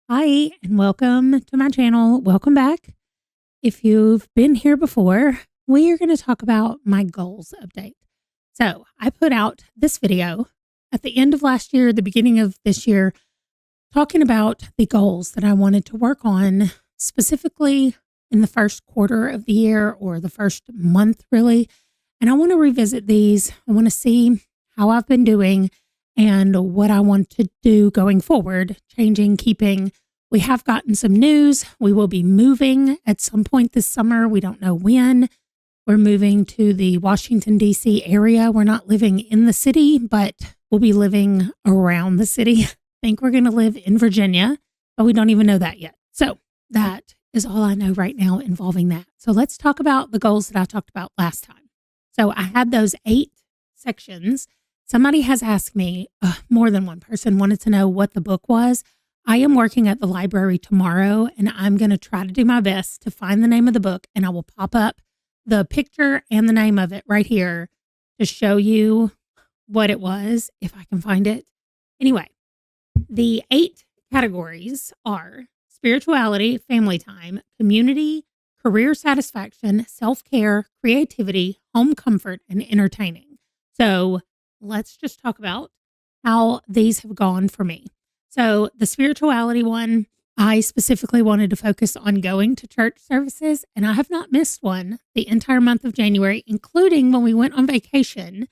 Hi, and welcome to my channel. Welcome back. If you've been here before, we are going to talk about my goals update. So, I put out this video at the end of last year, the beginning of this year, talking about the goals that I wanted to work on specifically in the first quarter of the year or the first month, really. And I want to revisit these. I want to see how I've been doing and what I want to do going forward, changing, keeping. We have gotten some news. We will be moving at some point this summer. We don't know when. We're moving to the Washington, D.C. area. We're not living in the city, but we'll be living around the city. I think we're going to live in Virginia, but we don't even know that yet. So that is all I know right now involving that. So let's talk about the goals that I talked about last time. So I had those 8 sections. Somebody has asked me, more than one person wanted to know what the book was. I am working at the library tomorrow, and I'm going to try to do my best to find the name of the book, and I will pop up the picture and the name of it right here to show you what it was, if I can find it. Anyway, the 8 categories are spirituality, family time, community, career satisfaction, self-care, creativity, home comfort, and entertaining. So let's just talk about how these have gone for me. So the spirituality one, I specifically wanted to focus on going to church services, and I have not missed one the entire month of January, including when we went on vacation.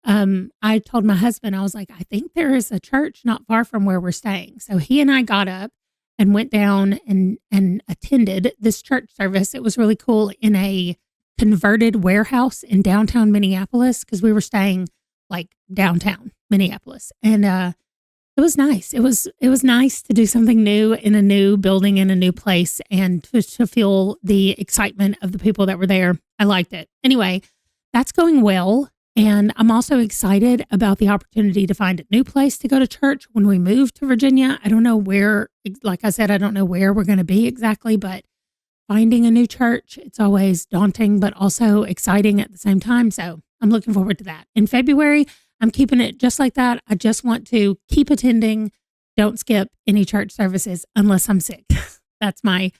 I told my husband, I was like, I think there is a church not far from where we're staying. So he and I got up and went down and attended this church service. It was really cool in a converted warehouse in downtown Minneapolis because we were staying like downtown Minneapolis. And it was nice. It was nice to do something new in a new building in a new place and to feel the excitement of the people that were there. I liked it. Anyway, that's going well. And I'm also excited about the opportunity to find a new place to go to church when we move to Virginia. I don't know where, like I said, I don't know where we're going to be exactly, but finding a new church, it's always daunting, but also exciting at the same time. So I'm looking forward to that. In February, I'm keeping it just like that. I just want to keep attending. Don't skip any church services unless I'm sick. That's my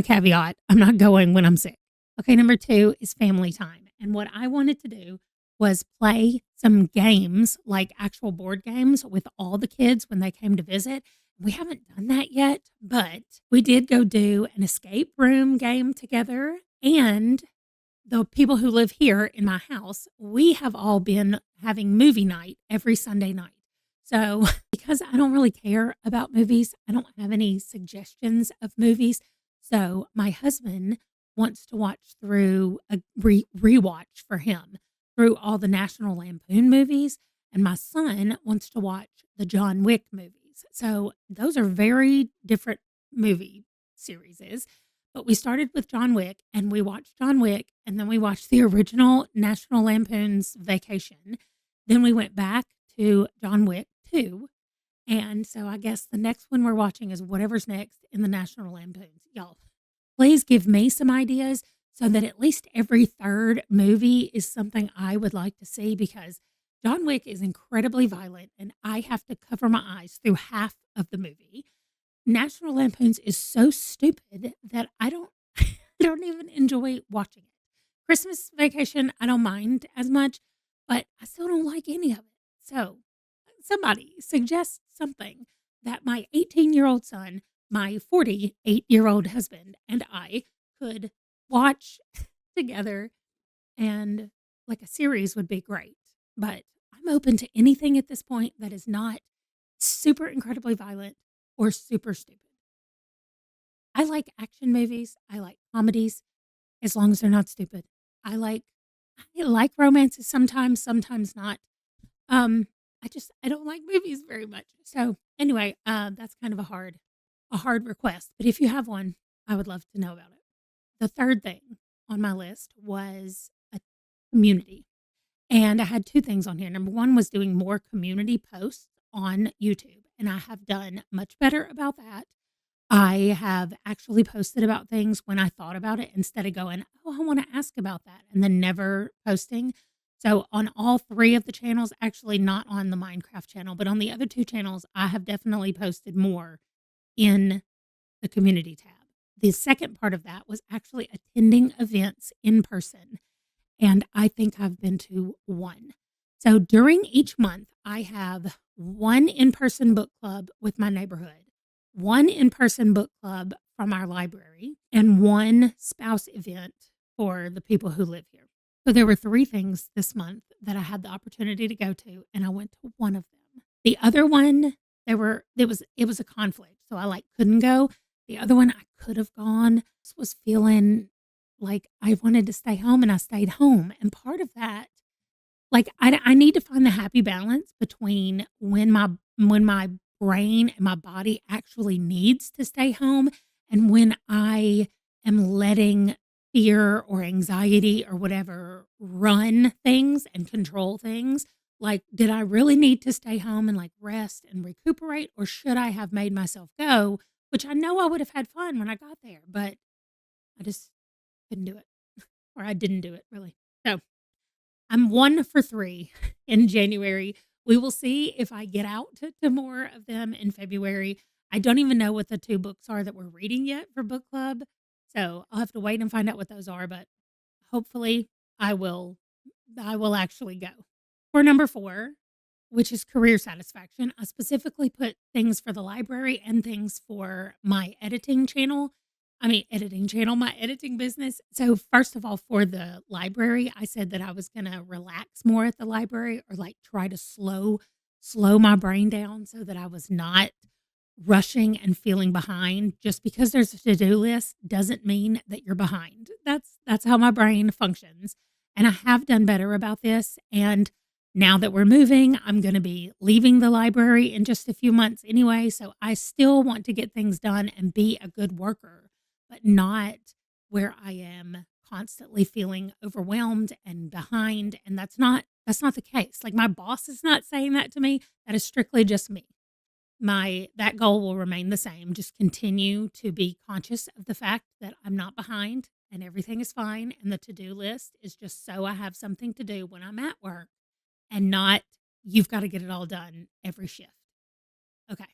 caveat. I'm not going when I'm sick. Okay, number 2 is family time. And what I wanted to do was play some games, like actual board games with all the kids when they came to visit. We haven't done that yet, but we did go do an escape room game together. And the people who live here in my house, we have all been having movie night every Sunday night. So because I don't really care about movies, I don't have any suggestions of movies. So my husband wants to watch through a rewatch for him through all the National Lampoon movies. And my son wants to watch the John Wick movies. So those are very different movie series. But we started with John Wick and we watched John Wick and then we watched the original National Lampoon's Vacation. Then we went back to John Wick 2. And so I guess the next one we're watching is whatever's next in the National Lampoons. Y'all, please give me some ideas so that at least every third movie is something I would like to see because John Wick is incredibly violent and I have to cover my eyes through half of the movie. National Lampoons is so stupid that I don't I don't even enjoy watching it. Christmas Vacation, I don't mind as much, but I still don't like any of it. So, somebody suggest something that my 18-year-old son, my 48-year-old husband, and I could watch together, and like a series would be great. But I'm open to anything at this point that is not super incredibly violent or super stupid. I like action movies. I like comedies as long as they're not stupid. I like romances sometimes, sometimes not. I don't like movies very much. So anyway, that's kind of a hard request. But if you have one, I would love to know about it. The third thing on my list was a community. And I had 2 things on here. Number 1 was doing more community posts on YouTube, and I have done much better about that. I have actually posted about things when I thought about it instead of going, oh, I want to ask about that, and then never posting. So on all 3 of the channels, actually not on the Minecraft channel, but on the other 2 channels, I have definitely posted more in the community tab. The second part of that was actually attending events in person. And I think I've been to one. So during each month, I have one in person book club with my neighborhood, one in person book club from our library, and one spouse event for the people who live here. So there were 3 things this month that I had the opportunity to go to, and I went to one of them. The other one, it was a conflict, so I, like, couldn't go. The other one, I could have gone. Just was feeling like I wanted to stay home, and I stayed home, and part of that, like, I need to find the happy balance between when my brain and my body actually needs to stay home and when I am letting fear or anxiety or whatever run things and control things. Like, did I really need to stay home and, like, rest and recuperate, or should I have made myself go, which I know I would have had fun when I got there, but I just couldn't do it, or I didn't do it really. So I'm 1 for 3 in January. We will see if I get out to more of them in February. I don't even know what the 2 books are that we're reading yet for book club, so I'll have to wait and find out what those are, but hopefully I will I will actually go. For number 4, which is career satisfaction, I specifically put things for the library and things for my editing channel, my editing business. So, first of all, for the library, I said that I was gonna relax more at the library, or, like, try to slow my brain down so that I was not rushing and feeling behind. Just because there's a to-do list doesn't mean that you're behind. That's how my brain functions, and I have done better about this, and now that we're moving, I'm gonna be leaving the library in just a few months anyway, so I still want to get things done and be a good worker, but not where I am constantly feeling overwhelmed and behind, and that's not the case. Like, my boss is not saying that to me. That is strictly just me. That goal will remain the same. Just continue to be conscious of the fact that I'm not behind and everything is fine, and the to-do list is just so I have something to do when I'm at work, and not you've got to get it all done every shift. Okay.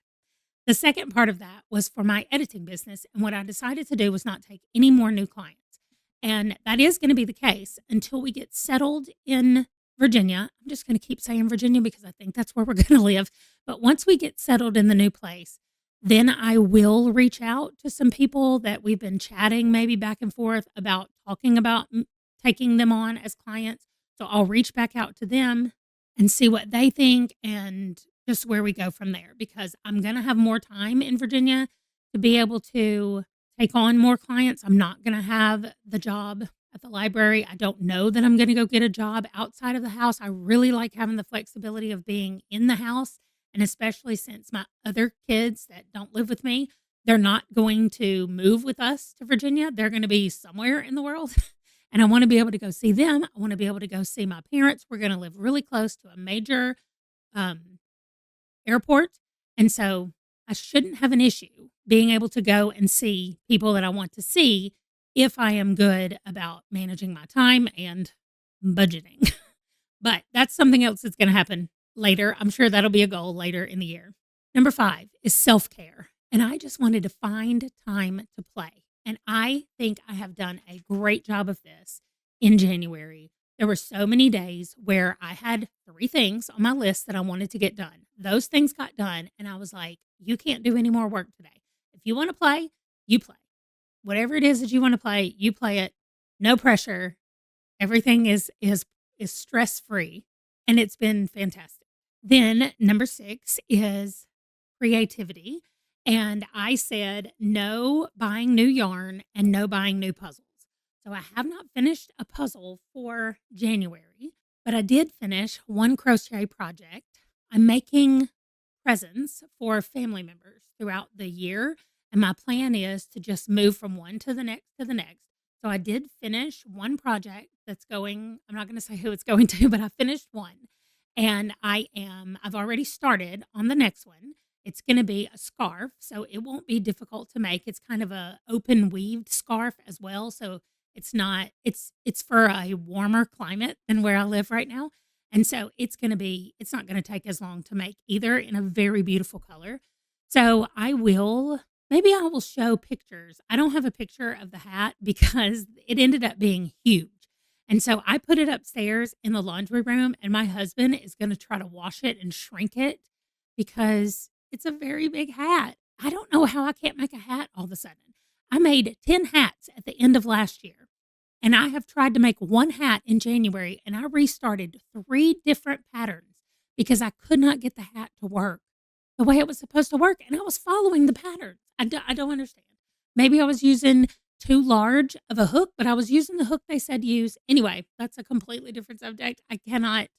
The second part of that was for my editing business, and what I decided to do was not take any more new clients. And that is going to be the case until we get settled in Virginia. I'm just going to keep saying Virginia because I think that's where we're going to live. But once we get settled in the new place, then I will reach out to some people that we've been chatting maybe back and forth about talking about taking them on as clients. So I'll reach back out to them and see what they think and just where we go from there, because I'm going to have more time in Virginia to be able to take on more clients. I'm not going to have the job at the library. I don't know that I'm going to go get a job outside of the house. I really like having the flexibility of being in the house. And especially since my other kids that don't live with me, they're not going to move with us to Virginia. They're going to be somewhere in the world. And I want to be able to go see them. I want to be able to go see my parents. We're going to live really close to a major airport. And so I shouldn't have an issue being able to go and see people that I want to see if I am good about managing my time and budgeting. But that's something else that's going to happen later. I'm sure that'll be a goal later in the year. Number 5 is self-care. And I just wanted to find time to play. And I think I have done a great job of this in January. There were so many days where I had 3 things on my list that I wanted to get done. Those things got done, and I was like, you can't do any more work today. If you want to play, you play. Whatever it is that you want to play, you play it. No pressure. Everything is stress-free, and it's been fantastic. Then number 6 is creativity. And I said no buying new yarn and no buying new puzzles. So I have not finished a puzzle for January, but I did finish one crochet project. I'm making presents for family members throughout the year, and my plan is to just move from one to the next to the next. So I did finish one project that's going, I'm not going to say who it's going to, but I finished one. And I've already started on the next one. It's going to be a scarf, so it won't be difficult to make. It's kind of a open weaved scarf as well, so it's for a warmer climate than where I live right now. And so it's not going to take as long to make either, in a very beautiful color. So maybe I will show pictures. I don't have a picture of the hat because it ended up being huge. And so I put it upstairs in the laundry room, and my husband is going to try to wash it and shrink it because it's a very big hat. I don't know how I can't make a hat all of a sudden. I made 10 hats at the end of last year, and I have tried to make one hat in January, and I restarted 3 different patterns because I could not get the hat to work the way it was supposed to work, and I was following the patterns. I don't understand. Maybe I was using too large of a hook, but I was using the hook they said use. Anyway, that's a completely different subject. I can't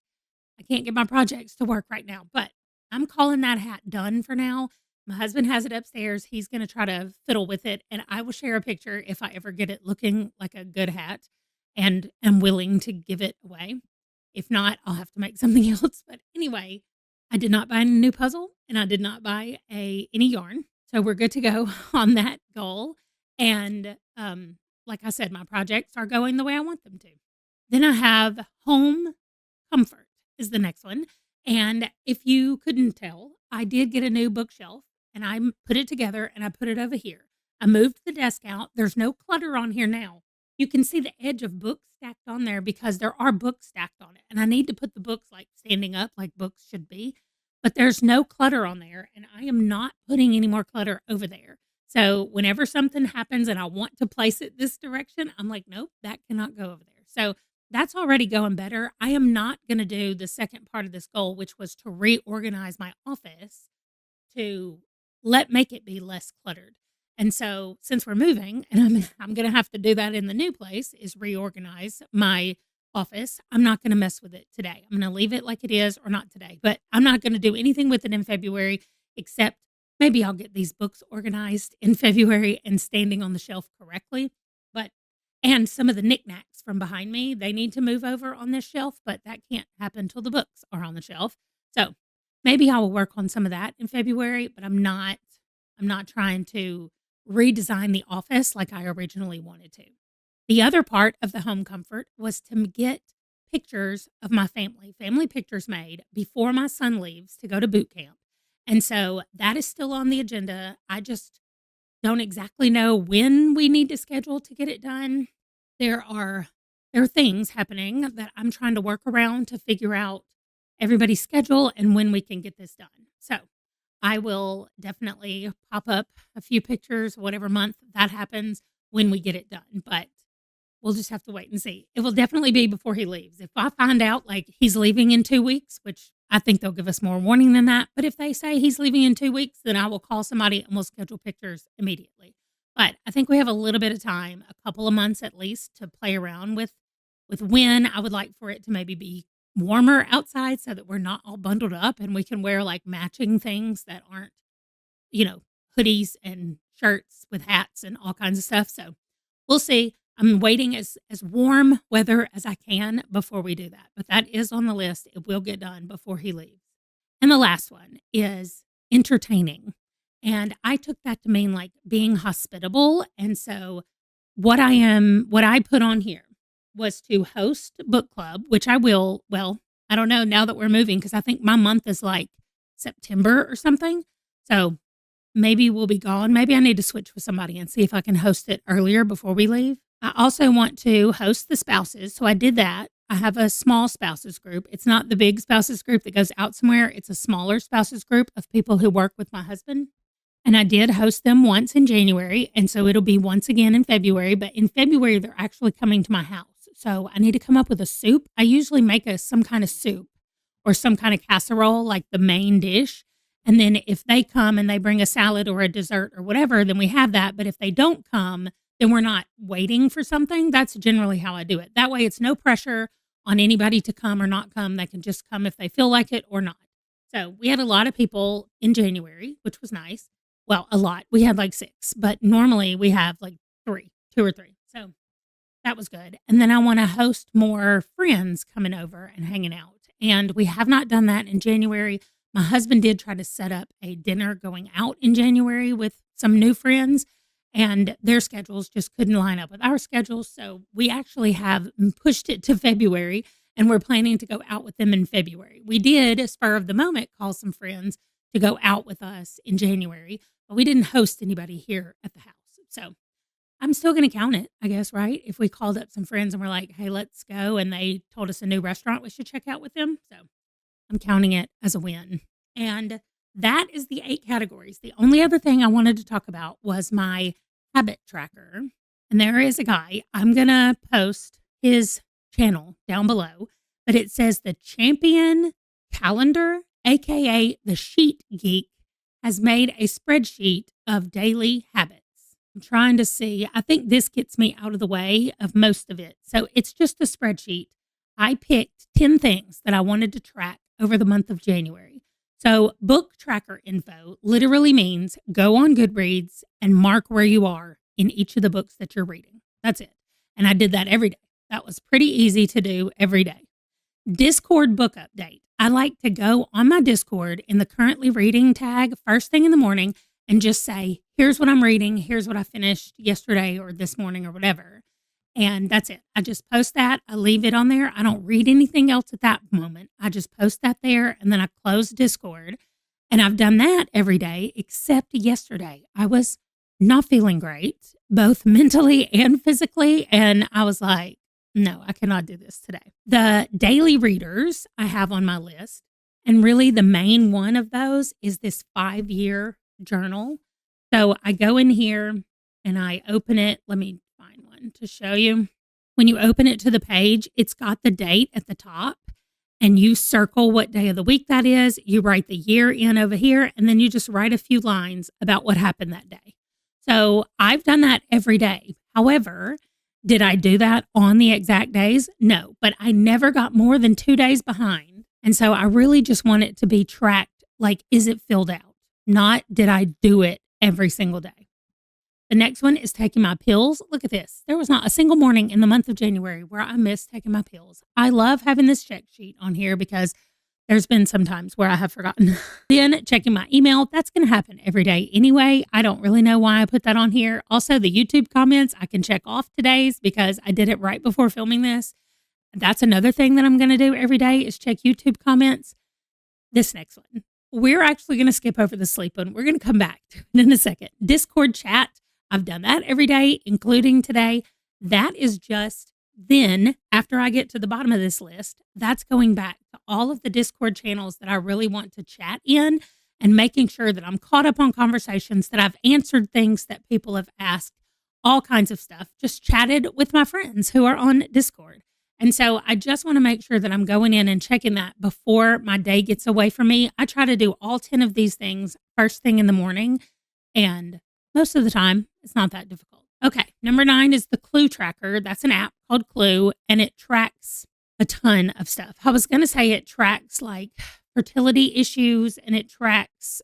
get my projects to work right now, but I'm calling that hat done for now. My husband has it upstairs. He's going to try to fiddle with it, and I will share a picture if I ever get it looking like a good hat and am willing to give it away. If not, I'll have to make something else. But anyway, I did not buy a new puzzle, and I did not buy any yarn. So we're good to go on that goal. And like I said, my projects are going the way I want them to. Then I have home comfort is the next one. And if you couldn't tell, I did get a new bookshelf, and I put it together and I put it over here. I moved the desk out. There's no clutter on here now. You can see the edge of books stacked on there because there are books stacked on it. And I need to put the books like standing up like books should be. But there's no clutter on there, and I am not putting any more clutter over there. So whenever something happens and I want to place it this direction, I'm like, nope, that cannot go over there. So that's already going better. I am not going to do the second part of this goal, which was to reorganize my office to make it be less cluttered. And so since we're moving, and I'm going to have to do that in the new place, is reorganize my office. I'm not going to mess with it today. I'm going to leave it like it is, or not today, but I'm not going to do anything with it in February, except maybe I'll get these books organized in February and standing on the shelf correctly. And some of the knickknacks from behind me, they need to move over on this shelf, but that can't happen until the books are on the shelf. So maybe I will work on some of that in February, but I'm not trying to redesign the office like I originally wanted to. The other part of the home comfort was to get pictures of my family pictures made before my son leaves to go to boot camp. And so that is still on the agenda. I just don't exactly know when we need to schedule to get it done. There are things happening that I'm trying to work around to figure out everybody's schedule and when we can get this done. So I will definitely pop up a few pictures, whatever month that happens, when we get it done. But we'll just have to wait and see. It will definitely be before he leaves. If I find out like he's leaving in 2 weeks, which I think they'll give us more warning than that. But if they say he's leaving in 2 weeks, then I will call somebody and we'll schedule pictures immediately. But I think we have a little bit of time, a couple of months at least, to play around with when. I would like for it to maybe be warmer outside so that we're not all bundled up and we can wear like matching things that aren't, hoodies and shirts with hats and all kinds of stuff. So we'll see. I'm waiting as warm weather as I can before we do that. But that is on the list. It will get done before he leaves. And the last one is entertaining. And I took that to mean like being hospitable. And so what I put on here was to host book club, which I will. Well, I don't know now that we're moving, because I think my month is like September or something. So maybe we'll be gone. Maybe I need to switch with somebody and see if I can host it earlier before we leave. I also want to host the spouses. So I did that. I have a small spouses group. It's not the big spouses group that goes out somewhere. It's a smaller spouses group of people who work with my husband. And I did host them once in January. And so it'll be once again in February. But in February, they're actually coming to my house. So I need to come up with a soup. I usually make some kind of soup or some kind of casserole, like the main dish. And then if they come and they bring a salad or a dessert or whatever, then we have that. But if they don't come, then we're not waiting for something. That's generally how I do it. That way it's no pressure on anybody to come or not come. They can just come if they feel like it or not. So we had a lot of people in January, which was nice. Well, a lot. We had like 6, but normally we have like 2 or 3. So that was good. And then I want to host more friends coming over and hanging out. And we have not done that in January. My husband did try to set up a dinner going out in January with some new friends, and their schedules just couldn't line up with our schedules. So we actually have pushed it to February, and we're planning to go out with them in February. We did, as spur of the moment, call some friends to go out with us in January, but we didn't host anybody here at the house. So I'm still going to count it, I guess, right? If we called up some friends and we're like, hey, let's go, and they told us a new restaurant we should check out with them. So I'm counting it as a win. And that is the 8 categories. The only other thing I wanted to talk about was my habit tracker. And there is a guy, I'm going to post his channel down below, but it says the Champion Calendar, AKA the Sheet Geek, has made a spreadsheet of daily habits. I'm trying to see. I think this gets me out of the way of most of it. So it's just a spreadsheet. I picked 10 things that I wanted to track over the month of January. So book tracker info literally means go on Goodreads and mark where you are in each of the books that you're reading. That's it. And I did that every day. That was pretty easy to do every day. Discord book update. I like to go on my Discord in the currently reading tag first thing in the morning and just say, here's what I'm reading. Here's what I finished yesterday or this morning or whatever. And that's it. I just post that. I leave it on there. I don't read anything else at that moment. I just post that there and then I close Discord. And I've done that every day except yesterday. I was not feeling great, both mentally and physically. And I was like, no, I cannot do this today. The daily readers I have on my list. And really the main one of those is this 5-year journal. So I go in here and I open it. Let me find one to show you. When you open it to the page, it's got the date at the top and you circle what day of the week that is. You write the year in over here and then you just write a few lines about what happened that day. So I've done that every day. However, did I do that on the exact days? No, but I never got more than 2 days behind. And so I really just want it to be tracked. Like, is it filled out? Not did I do it every single day. The next one is taking my pills. Look at this. There was not a single morning in the month of January where I missed taking my pills. I love having this check sheet on here because there's been some times where I have forgotten. Then checking my email. That's going to happen every day anyway. I don't really know why I put that on here. Also, the YouTube comments, I can check off today's because I did it right before filming this. That's another thing that I'm going to do every day is check YouTube comments. This next one. We're actually going to skip over the sleep one. We're going to come back to it in a second. Discord chat. I've done that every day, including today. That is just then, after I get to the bottom of this list, that's going back to all of the Discord channels that I really want to chat in and making sure that I'm caught up on conversations, that I've answered things that people have asked, all kinds of stuff, just chatted with my friends who are on Discord. And so I just want to make sure that I'm going in and checking that before my day gets away from me. I try to do all 10 of these things first thing in the morning, and most of the time, it's not that difficult. Okay, number 9 is the Clue Tracker. That's an app called Clue, and it tracks a ton of stuff. I was going to say it tracks like fertility issues and it tracks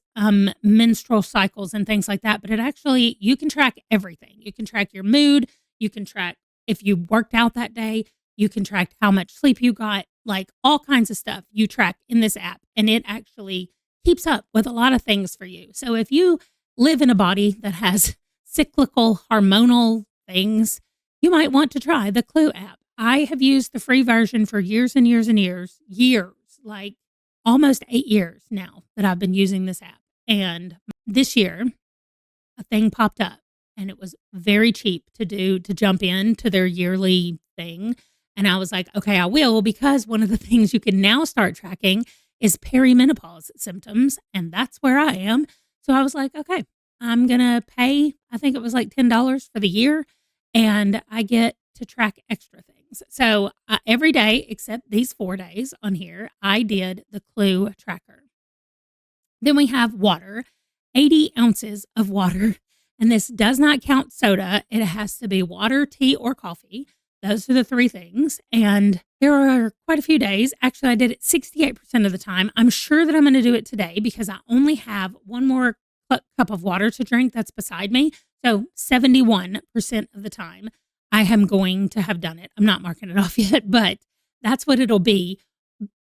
menstrual cycles and things like that, but it actually, you can track everything. You can track your mood. You can track if you worked out that day. You can track how much sleep you got, like all kinds of stuff you track in this app, and it actually keeps up with a lot of things for you. So if you live in a body that has cyclical hormonal things, you might want to try the Clue app. I have used the free version for years and years and years, like almost 8 years now that I've been using this app. And this year, a thing popped up and it was very cheap to jump in to their yearly thing. And I was like, okay, I will, because one of the things you can now start tracking is perimenopause symptoms. And that's where I am. So I was like, okay, I'm going to pay, I think it was like $10 for the year, and I get to track extra things. So every day, except these 4 days on here, I did the Clue Tracker. Then we have water, 80 ounces of water. And this does not count soda. It has to be water, tea, or coffee. Those are the 3 things. And there are quite a few days. Actually, I did it 68% of the time. I'm sure that I'm going to do it today because I only have one more cup of water to drink that's beside me. So 71% of the time I am going to have done it. I'm not marking it off yet, but that's what it'll be,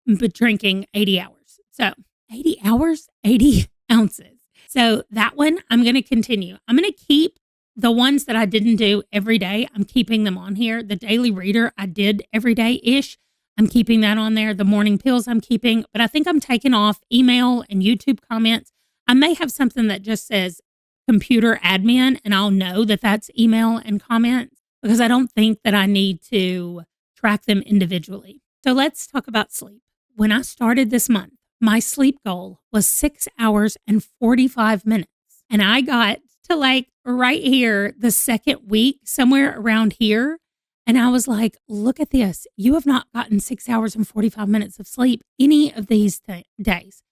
but drinking 80 hours. So 80 hours, 80 ounces. So that one I'm going to continue. I'm going to keep the ones that I didn't do every day. I'm keeping them on here. The daily reader I did every day-ish. I'm keeping that on there. The morning pills I'm keeping, but I think I'm taking off email and YouTube comments. I may have something that just says computer admin, and I'll know that that's email and comments because I don't think that I need to track them individually. So let's talk about sleep. When I started this month, my sleep goal was 6 hours and 45 minutes. And I got to like right here, the second week, somewhere around here. And I was like, look at this. You have not gotten 6 hours and 45 minutes of sleep any of these days.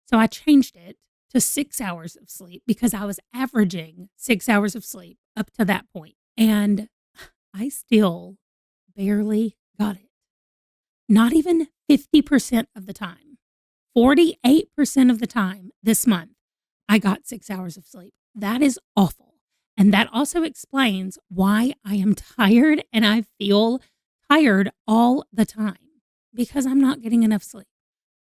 So I changed it to 6 hours of sleep because I was averaging 6 hours of sleep up to that point. And I still barely got it. Not even 50% of the time. 48% of the time this month, I got 6 hours of sleep. That is awful. And that also explains why I am tired and I feel tired all the time because I'm not getting enough sleep.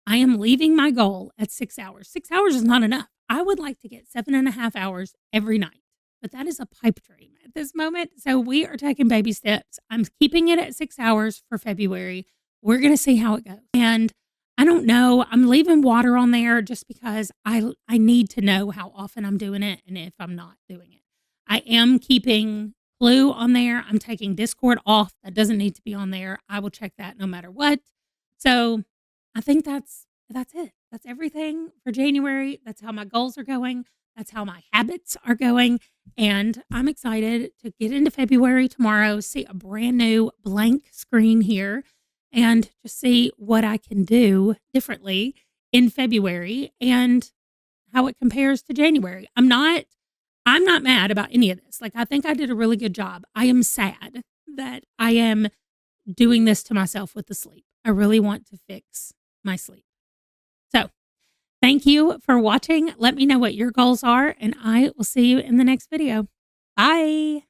I am leaving my goal at 6 hours. 6 hours is not enough. I would like to get 7.5 hours every night, but that is a pipe dream at this moment. So we are taking baby steps. I'm keeping it at 6 hours for February. We're going to see how it goes. And I don't know. I'm leaving water on there just because I need to know how often I'm doing it and if I'm not doing it. I am keeping Clue on there. I'm taking Discord off. That doesn't need to be on there. I will check that no matter what. So I think that's it. That's everything for January. That's how my goals are going. That's how my habits are going. And I'm excited to get into February tomorrow, see a brand new blank screen here, and just see what I can do differently in February and how it compares to January. I'm not mad about any of this. Like, I think I did a really good job. I am sad that I am doing this to myself with the sleep. I really want to fix my sleep. So, thank you for watching. Let me know what your goals are, and I will see you in the next video. Bye.